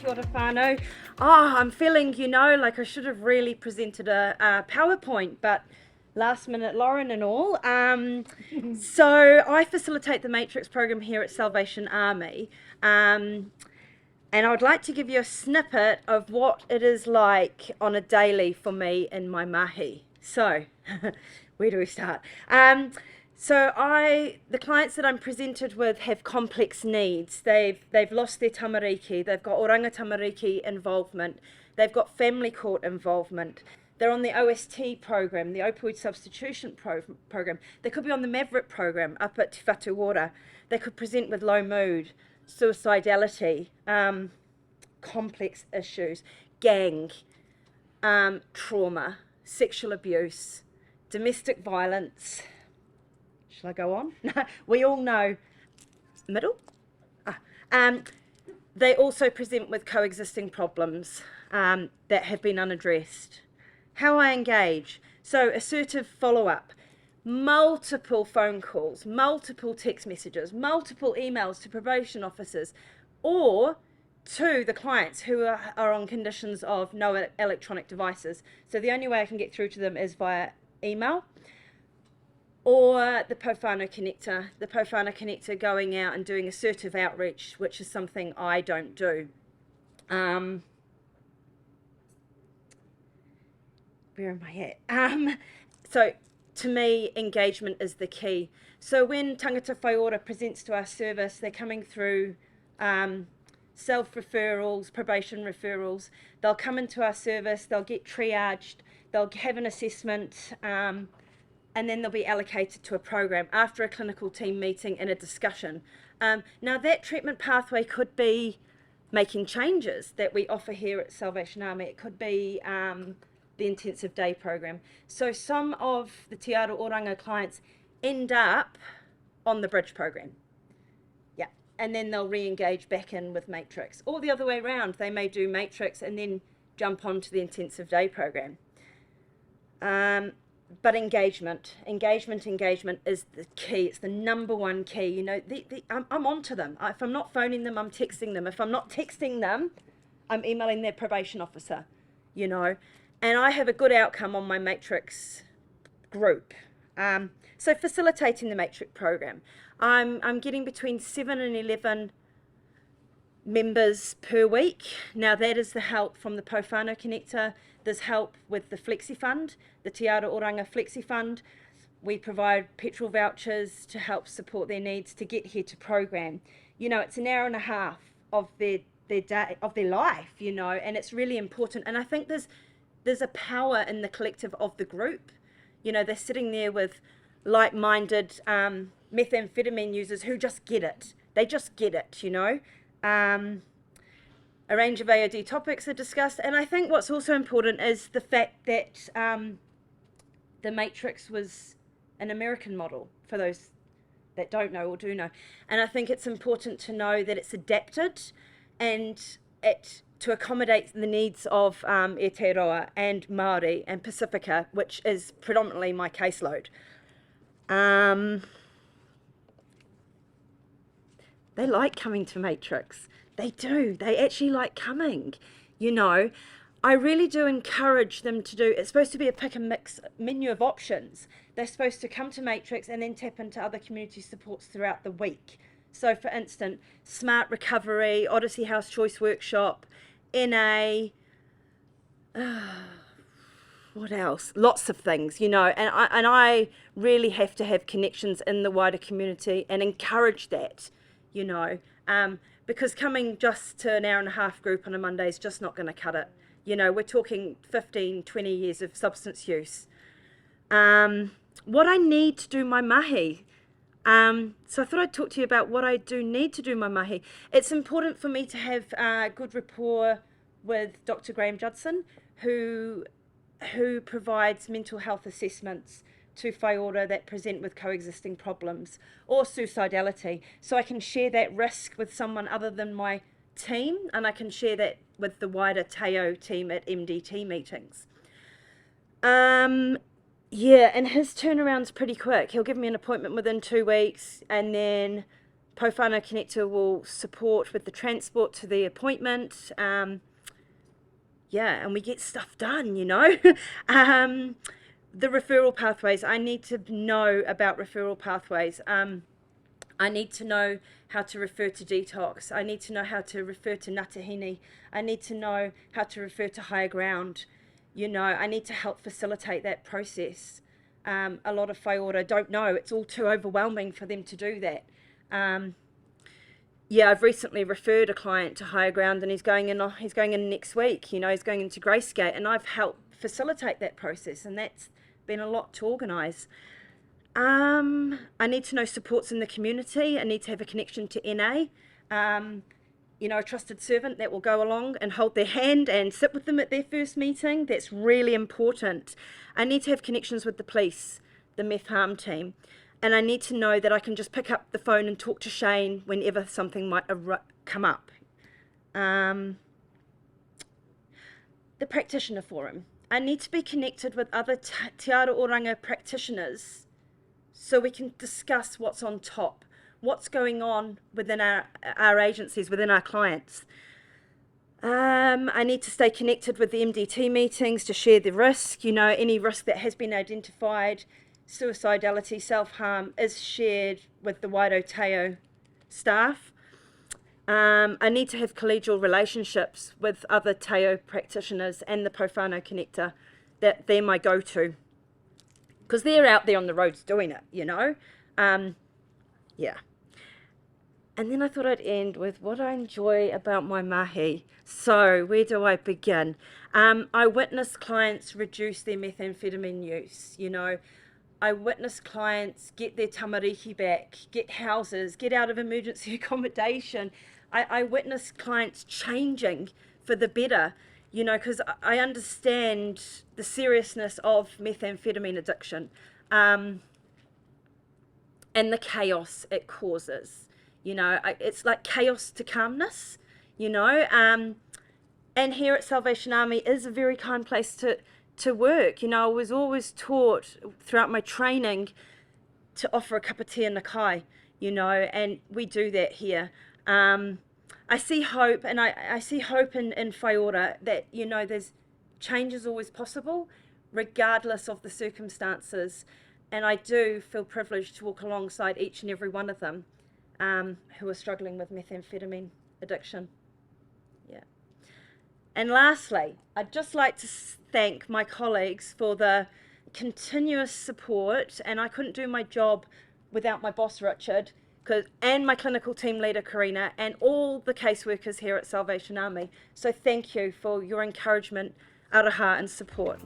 Kia ora whānau. I'm feeling, like I should have really presented a PowerPoint, but last minute Lauren and all. So I facilitate the Matrix program here at Salvation Army. And I would like to give you a snippet of what it is like on a daily for me in my mahi. So, where do we start? The clients that I'm presented with have complex needs. They've lost their tamariki. They've got Oranga tamariki involvement. They've got family court involvement. They're on the OST program, the opioid substitution program. They could be on the Maverick program up at Te Whatuora. They could present with low mood, suicidality, complex issues, gang, trauma, sexual abuse, domestic violence. Shall I go on? We all know. Middle? They also present with coexisting problems that have been unaddressed. How I engage. So assertive follow-up, multiple phone calls, multiple text messages, multiple emails to probation officers, or to the clients who are on conditions of no electronic devices. So the only way I can get through to them is via email or the Pōwhānau connector. The Pōwhānau connector going out and doing assertive outreach, which is something I don't do. Where am I at? So to me, engagement is the key. So when tangata whaiora presents to our service, they're coming through self-referrals, probation referrals. They'll come into our service, they'll get triaged, they'll have an assessment, and then they'll be allocated to a program after a clinical team meeting and a discussion. Now that treatment pathway could be making changes that we offer here at Salvation Army. It could be the intensive day program. So some of the Te Ara Oranga clients end up on the bridge program. Yeah, and then they'll re-engage back in with Matrix. Or the other way around, they may do Matrix and then jump onto the intensive day program. But engagement is the key. It's the number one key. I'm on to them. If I'm not phoning them, I'm texting them. If I'm not texting them, I'm emailing their probation officer, And I have a good outcome on my Matrix group. So facilitating the Matrix program. I'm getting between 7 and 11 members per week. Now that is the help from the Pōwhānau connector. There's help with the Flexi Fund, the Te Ara Oranga Flexi Fund. We provide petrol vouchers to help support their needs to get here to program. It's an hour and a half of their day, of their life, and it's really important. And I think there's a power in the collective of the group. They're sitting there with like-minded methamphetamine users who just get it. They just get it, A range of AOD topics are discussed. And I think what's also important is the fact that the Matrix was an American model, for those that don't know or do know. And I think it's important to know that it's adapted and to accommodate the needs of Aotearoa and Māori and Pacifica, which is predominantly my caseload. They like coming to Matrix. They do. They actually like coming. I really do encourage them to do. It's supposed to be a pick and mix menu of options. They're supposed to come to Matrix and then tap into other community supports throughout the week. So, for instance, Smart Recovery, Odyssey House Choice Workshop, NA, what else? Lots of things, And I really have to have connections in the wider community and encourage that, because coming just to an hour and a half group on a Monday is just not going to cut it. We're talking 15, 20 years of substance use. What I need to do my mahi. So I thought I'd talk to you about what I do need to do my mahi. It's important for me to have good rapport with Dr. Graham Judson, who provides mental health assessments to whaiora that present with coexisting problems or suicidality. So I can share that risk with someone other than my team, and I can share that with the wider Teo team at MDT meetings. Yeah, and his turnaround's pretty quick. He'll give me an appointment within 2 weeks, and then Pōwhānau Connector will support with the transport to the appointment. Yeah, and we get stuff done, you know. The referral pathways, I need to know about referral pathways. I need to know how to refer to detox. I need to know how to refer to Ngātahine. I need to know how to refer to higher ground. You know, I need to help facilitate that process. A lot of whaiora don't know. It's all too overwhelming for them to do that. Yeah, I've recently referred a client to higher ground, and he's going in next week. You know, he's going into Gracegate, and I've helped facilitate that process, and that's been a lot to organise. I need to know supports in the community. I need to have a connection to NA. You know, a trusted servant that will go along and hold their hand and sit with them at their first meeting. That's really important. I need to have connections with the police, the meth harm team. And I need to know that I can just pick up the phone and talk to Shane whenever something might come up. The practitioner forum. I need to be connected with other Te Ara Oranga practitioners so we can discuss what's on top, what's going on within our agencies, within our clients. I need to stay connected with the MDT meetings to share the risk, you know, any risk that has been identified. Suicidality, self-harm is shared with the Wairoteo staff. I need to have collegial relationships with other Teo practitioners and the Pōwhānau Connector, that they're my go-to. Because they're out there on the roads doing it, you know. Yeah. And then I thought I'd end with what I enjoy about my mahi. So where do I begin? I witness clients reduce their methamphetamine use, you know. I witness clients get their tamariki back, get houses, get out of emergency accommodation. I witness clients changing for the better, you know, because I understand the seriousness of methamphetamine addiction, and the chaos it causes. You know, it's like chaos to calmness, you know. And here at Salvation Army is a very kind place to work. You know, I was always taught throughout my training to offer a cup of tea and a kai, you know, and we do that here. I see hope, and I see hope in whaiora that, you know, there's change is always possible, regardless of the circumstances. And I do feel privileged to walk alongside each and every one of them who are struggling with methamphetamine addiction. Yeah. And lastly, I'd just like to thank my colleagues for the continuous support, and I couldn't do my job without my boss Richard, and my clinical team leader Karina, and all the caseworkers here at Salvation Army. So thank you for your encouragement, araha, and support.